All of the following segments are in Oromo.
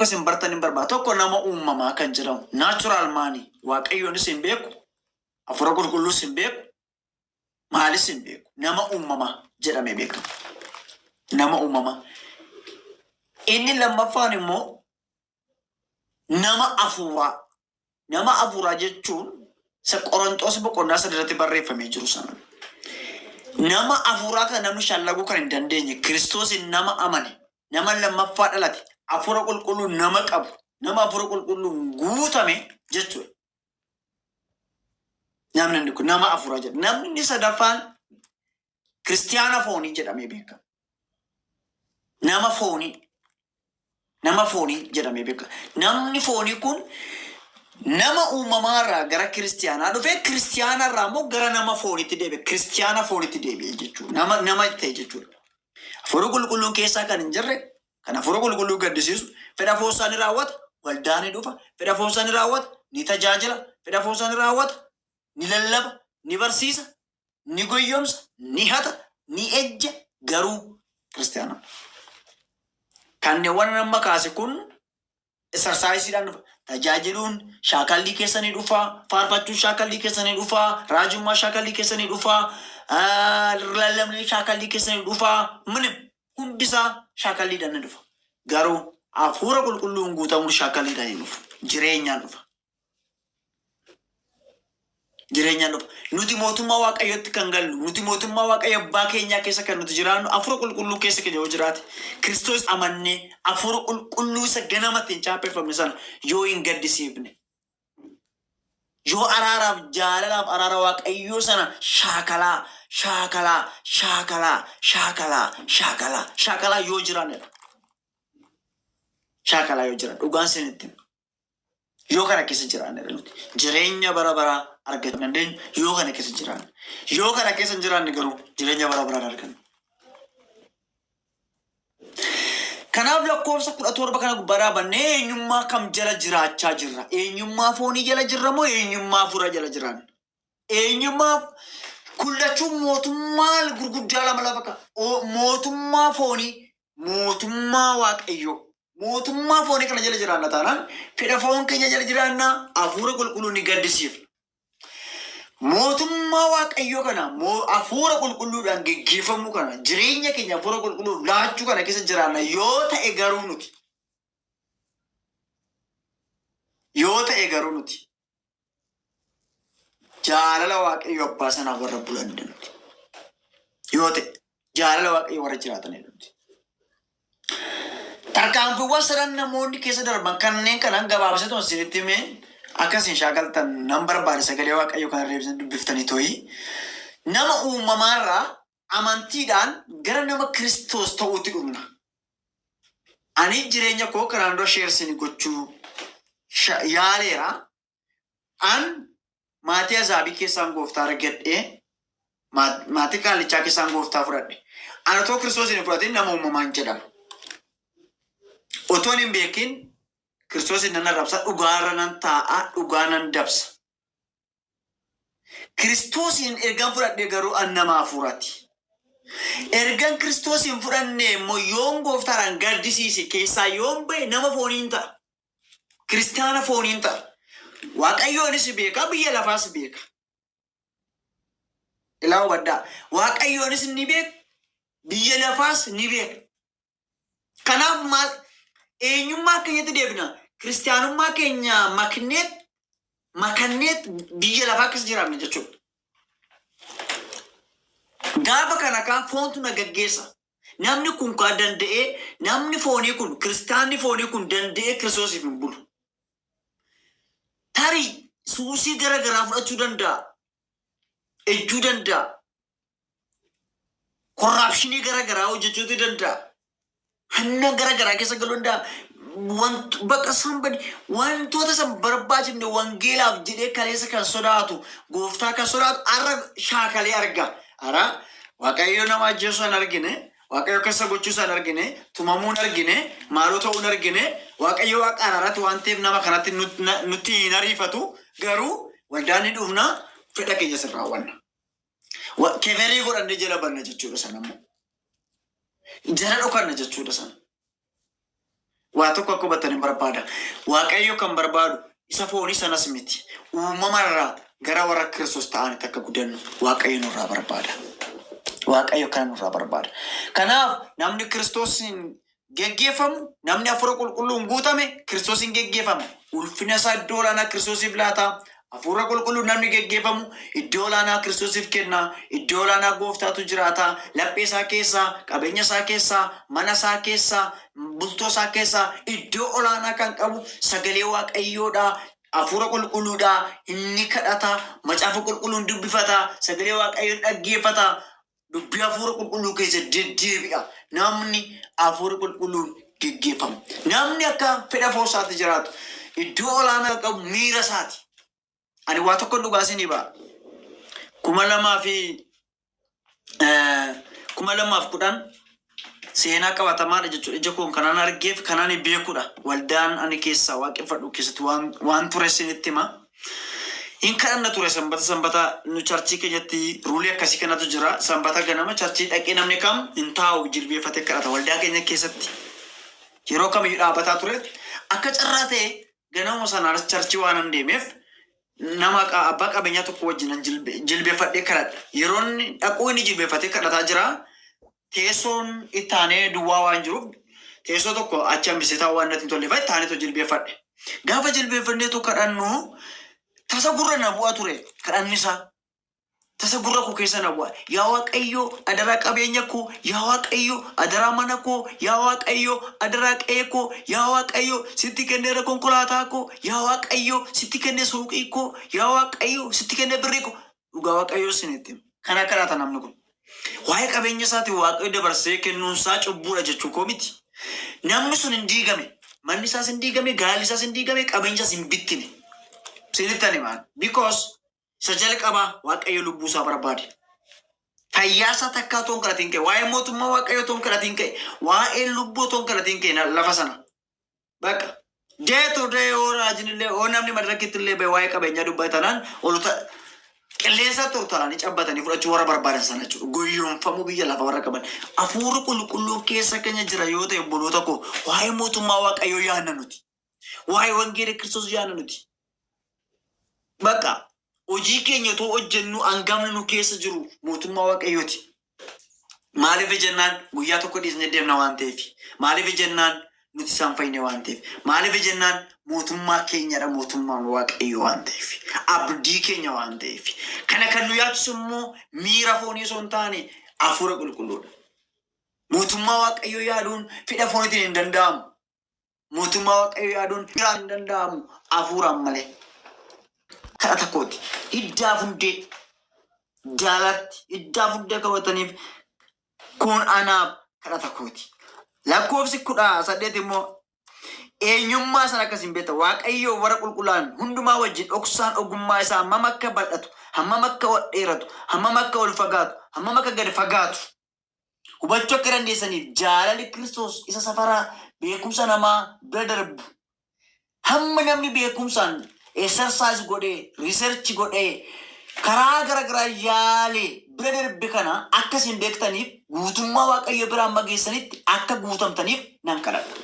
isin bartan hin barbaadu. Tokko nama uumamaa kan jedhamu natural maani. Waaqayyoonis hin beeku. Hafuura qulqulluus hin beeku. Maalis hin beeku. Nama uumamaa jedhamee beekama. Nama uumamaa. Inni lammaffaan immoo nama hafuuraa. Nama hafuuraa jechuun isa Qorontos boqonnaa 3 irratti barreeffamee jiru sana. Nama hafuuraa kan namni shallaguu kan hin dandeenye Kiristoosin nama amane. Nama lammaffaa dhalate. Hafuura qulqulluu nama qabu. Nama hafuura qulqulluu guutame jechuudha. Namni kun nama hafuuraa jedha. Namni sadaffaan kiristiyaana foonii jedhamee beekama. Nama foonii. Nama foonii jedhamee beekama. Namni foonii kun nama uumamaarraa gara kiristiyaanaa dhufee kiristiyaanarraa immoo gara nama fooniitti deebi'e. Kiristiyaana fooniitti deebi'e jechuudha. Nama ta'e jechuudha. Hafuura qulqulluun keessaa kan hin jirre kan hafuura qulqulluu gaddisiisu fedha foonsaa ni raawwata. Waldaa ni dhufa. Fedha foonsaa ni raawwata. Ni tajaajila. Fedha foonsaa ni raawwata. Ni lallaba. Ni barsiisa. Ni goyyomsa. Ni hata. Ni ejja. Garuu kiristiyaana. Kanneen nama kaase kun exersaayisiidhaan dhufa. Tajaajiluun shaakallii keessanii dhufaa. Faarfachuun shaakallii keessanii dhufaa. Raajummaa shaakallii keessanii dhufaa. Lallabni shaakallii keessanii dhufaa. Hundisaa shaakalliidhaan ni dhufa. Garuu hafuura qulqulluun guutamuun shaakalliidhaan ni dhufa. Jireenyaan dhufa. Jireenyaan dhufa. Nuti mootummaa Waaqayyootti kan gallu, nuti mootummaa Waaqayyo abbaa keenyaa keessa kan nuti jiraannu hafuura qulqulluu keessa keenya yoo jiraate Kiristoos amannee hafuura qulqulluu isa ganamatti hin chaappeffamne sana yoo hin gaddisiifne yoo araaraaf jaalalaaf araara Waaqayyoo sana shaakalaa yoo jiraannedha. Shaakalaa yoo jiraanne dhugaan sinitti yoo kana keessa jiraannedha nuti jireenya bara baraa argachuu dandeenya yoo kana keessa jiraanne. Yoo kana keessa hin jiraanne garuu jireenya bara baraan arganna. Kanaaf lakkoofsa 17 kana gubbaa dhaabannee eenyummaa kam jala jiraachaa jirra? Eenyummaa foonii jala jirra moo eenyummaa hafuura jala jiraanna? Eenyummaa kullachuun mootummaa gurguddaa lama lafa qaba. Mootummaa foonii, mootummaa Waaqayyoo. Mootummaa foonii kana jala jiraanna taanaan fedha foon keenya jala jiraanna hafuura qulqulluu ni gaddisiifna. Mootummaa Waaqayyoo kana hafuura qulqulluudhaan geggeeffamuu kana jireenya keenya hafuura qulqulluu laachuu kana keessa jiraanna yoo ta'e garuu nuti jaalala Waaqayyoo abbaa sanaa warra bulanne nuti. Yoo ta'e jaalala Waaqayyoo warra jiraatanidha nuti. Tarkaanfiiwwan sadan namoonni keessa darban kanneen kanan gabaabsatu isinitti himee akkasiin shaakaltan nan barbaade sagalee Waaqayyoo kana reebsan dubbiftanii to'ii. Nama uumamaarraa amantiidhaan gara nama Kiristoos ta'uutti dhufna. Ani jireenya koo kanaan dura sheersini gochuu yaaleera. An maatii azaabii keessaan gooftaa argadhee maatii qaallichaa keessaan gooftaa fudhadhe. Ana too Kiristoos hin fudhatin nama uumamaan jedhama. Otoon hin beekin Kiristoos nan arrabsa dhugaarra nan taa'a dhugaa nan dabsa. Kiristoosin ergan fudhadhee garuu an nama hafuuraati. Ergan Kiristoosin fudhannee immoo yoon gooftaadhaan gaddisiise keessaa yoon bahe nama fooniin ta'a. Kiristaana fooniin ta'a. Waaqayyoonis beeka biyya lafaas beeka. Ilaa hubadhaa. Waaqayyoonis ni beeka biyya lafaas ni beeka. Kanaaf maal eenyummaa keenyatti deebina. Kiristaanummaa keenya makanneet biyya lafaa keessa jiraanne jechuudha. Gaafa kana kaan foontu na gaggeessa. Namni kun kaa danda'ee namni foonii kun kiristaanni foonii kun danda'ee Kiristoosiif hin bulu. Tarii suusii garagaraa fudhachuu danda'a. Ejjuu danda'a. Korraapshinii garagaraa hojjechuutu danda'a. Hanna garagaraa keessa galuu danda'a. Bakka wantoota san barbaachifne wangeelaaf jedhee kaleessa kan sodaatu gooftaa kan sodaatu arra shaakalee arga. Ara Waaqayyo nama ajjeesuu hin argine, Waaqayyo keessa gochuu hin argine, tumamuu hin argine, maaloo ta'uu hin argine, Waaqayyo waaqa araaraatti waan ta'eef nama kanatti nutti hin ariifatu garuu waldaan ni dhufna fedha keenya sin raawwanna. Keferii godhannee jala banna jechuudha sana immoo. Jala dhokanna jechuudha sana. Waa tokko akka hubattan hin barbaada. Waaqayyo kan barbaadu isa foonii sanas miti. Uumamarraa gara warra Kiristoos ta'anitti akka guddannu Waaqayyo nurraa barbaada. Waaqayyo kana nurraa barbaada. Kanaaf namni Kiristoosiin geggeeffamu, namni hafuura qulqulluun guutame Kiristoosiin geggeeffama. Ulfina isaa iddoo olaanaa Kiristoosiif laata. Hafuura qulqulluun namni geggeeffamu iddoo olaanaa Kiristoosiif kenna. Iddoo olaanaa gooftaatu jiraata. Laphee isaa keessaa, qabeenya isaa keessaa, mana isaa keessaa, bultoo isaa keessaa iddoo olaanaa kan qabu sagalee Waaqayyoodha. Hafuura qulqulluudha. Inni kadhata. Macaafa qulqulluun dubbifata. Sagalee Waaqayyoon dhaggeeffata. Dubbii hafuura qulqulluu keessa deddeebi'a. Namni hafuura qulqulluun geggeeffamu. Namni akka fedha foonsaatti jiraatu iddoo olaanaa qabu miira isaati. Ani waa tokko dhugaasinii ba'a. 2010 seenaa qabatamaadha jechuudha. Ija koon kanaan argeef kanaan beekudha. Waldaan ani keessaa waaqeffadhu keessatti waan ture isinitti hima. Hin kadhanna ture sanbata nu charchii keenyatti ruulii akkasii kanatu jira. Sanbata ganama charchii dhaqee namni kam hin taa'u jilbeeffatee kadhata. Waldaa keenya keessatti yeroo kamiyyuu dhaabbataa ture. Akka carraa ta'e ganama sanaan charchii waan hin deemeef nama abbaa qabeenyaa tokko wajjin jilbeeffadhee kadhadha. Yeroo dhaquu inni jilbeeffatee kadhataa jira. Teessoon ittaanee duwwaa waan jiruuf teessoo tokko achi hambisee taa'uu waan natti hin tolleef ittaaneetu jilbeeffadhe. Gaafa jilbeeffanneetu kadhannu tasa gurra na bu'aa ture kadhanni isaa. Tasa gurra koo keessa na bu'aa. Yaa Waaqayyo adaraa qabeenya koo, yaa Waaqayyo adaraa mana koo, yaa Waaqayyo adaraa qe'ee koo, yaa Waaqayyo sitti kenneera konkolaataa koo, yaa Waaqayyo sitti kennee suuqii koo, yaa Waaqayyo sitti kennee birrii koo. Dhugaa Waaqayyo sinitti. Kana kadhata namni kun. Waa'ee qabeenya isaati Waaqayyo dabarsee kennuunsaa cubbuudha jechuu koo miti. Namni sun hin diigame. Manni isaas hin diigame, gaalli isaas hin diigame, qabeenya isaas hin bittine. Sinittani maan. Because isa jalqabaa Waaqayyo lubbuu isaa barbaade. Fayyaa isaa takkaa toon kadhatiin ka'e. Waa'ee mootummaa Waaqayyo toon kadhatiin ka'e. Waa'ee lubbuu toon kadhatiin ka'e lafa sana. Bakka. Deetu dee yoo raajinillee yoo namni madarakitti illee ba'e waa'ee qabeenyaa dubbatanaan oluta qilleensa turtaranii cabbatanii fudhachuu warra barbaadan sana jechuudha. Guyyoomfamuu biyya lafa warra qaban. Hafuura qulqulluu keessa keenya jira yoo ta'e obboloota koo waa'ee mootummaa Waaqayyo yaadna nuti. Waa'ee wangeela Kiristoos yaadna nuti. Bakka hojii keenya too hojjennu hangamni nu keessa jiru mootummaa Waaqayyooti. Maaliif jennaan guyyaa tokko dhiisnee deemna waan ta'eef. Maaliif jennaan nuti isaan fayyine waan ta'eef. Maaliif jennaan mootummaa keenyadha mootummaan Waaqayyo waan ta'eef. Abdii keenya waan ta'eef. Kana kan nu yaachisu immoo miira foonii osoo hin taane hafuura qulqulluudha. Mootummaa Waaqayyo yaaduun fedha fooniitiin hin danda'amu. Mootummaa Waaqayyo yaaduun firaan hin danda'amu hafuuraan malee. Kadhata kooti. Hiddaaf hundee jaalatti hiddaaf hundee qabataniif kun anaaf kadhata kooti. Lakkoofsi 18 immoo eenyummaa sana akkasiin beekta. Waaqayyo warra qulqullaan hundumaa wajjin dhoksaan ogummaa isaa hammam akka bal'atu, hammam akka ol dheeratu, hammam akka ol fagaatu, hammam akka gad fagaatu hubachuu akka dandeessaniif jaalalli Kiristoos isa safaraa beekumsa namaa bira darbu hamma namni beekumsaan exercise godhee, research godhee, karaa garagaraa yaalee bira darbe kana akkasiin beektaniif guutummaa Waaqayyo biraan mageessanitti akka guutamtaniif nan kadhadha.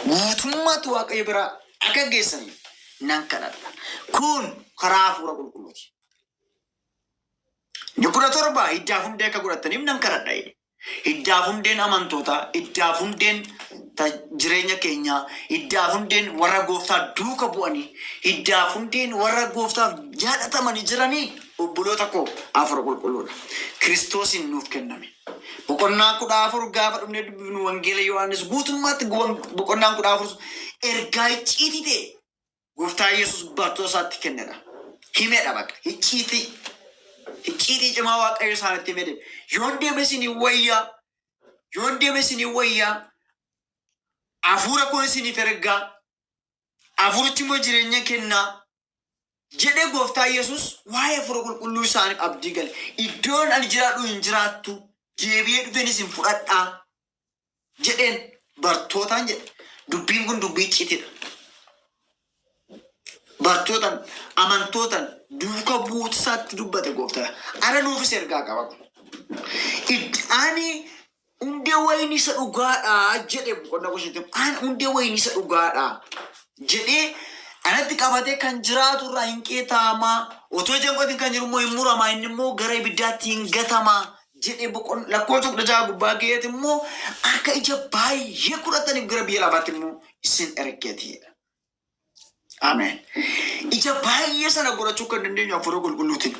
Guutummaatu Waaqayyo biraa akka geessaniif nan kadhadha. Kun karaa hafuura qulqulluuti. 17 hiddaaf hundee akka godhataniif nan kadhadha. Hiddaaf hundeen amantootaa, hiddaaf hundeen jireenya keenyaa, hiddaaf hundeen warra gooftaa duuka bu'anii, hiddaaf hundeen warra gooftaaf jaalatamanii jiranii obboloota koo hafuura qulqulluudha. Kiristoosiin nuuf kenname. Boqonnaan 14 gaafa dhumnee dubbifnu wangeela Yohaannis guutummaatti boqonnaan 14 ergaa icciitii ta'e gooftaa Yesuus bartoota isaatti kennedha. Himedha bakka icciitii. Icciitii cimaa Waaqayyo isaanitti himedha. Yoon deeme isinii wayyaa, yoon deeme isinii wayyaa, hafuura kun isiniif ergaa, hafuurichi immoo jireenya kennaa jedhee gooftaa Yesuus waa'ee hafuura qulqulluu isaaniif abdii gale. Iddoon ani jiraadhu hin jiraattu, deebi'ee dhufeen isin fudhadhaa jedheen bartootaan jedhe. Dubbiin kun dubbii icciitiidha. Bartootaan, amantootaan duuka buutisaatti dubbate gooftaa. Ara nuufis ergaa qaba. Ani hundee hundee wayinii isa dhugaadha jedhe boqonnaa 15 an hundee wayinii isa dhugaadha jedhee anatti qabatee kan jiraatu irraa hin qeetaamaa otoo jangootiin kan jiru immoo hin muramaa inni immoo gara ibiddaatti hin gatamaa jedhee boqonnaa lakkoofsa 16 gubbaa ga'eet immoo akka ija baay'ee kudhataniif gara biyya lafaatti immoo isin ergeetidha. Amen. Ija baay'ee sana godhachuu kan dandeenyu hafuura qulqulluutiin.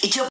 Ija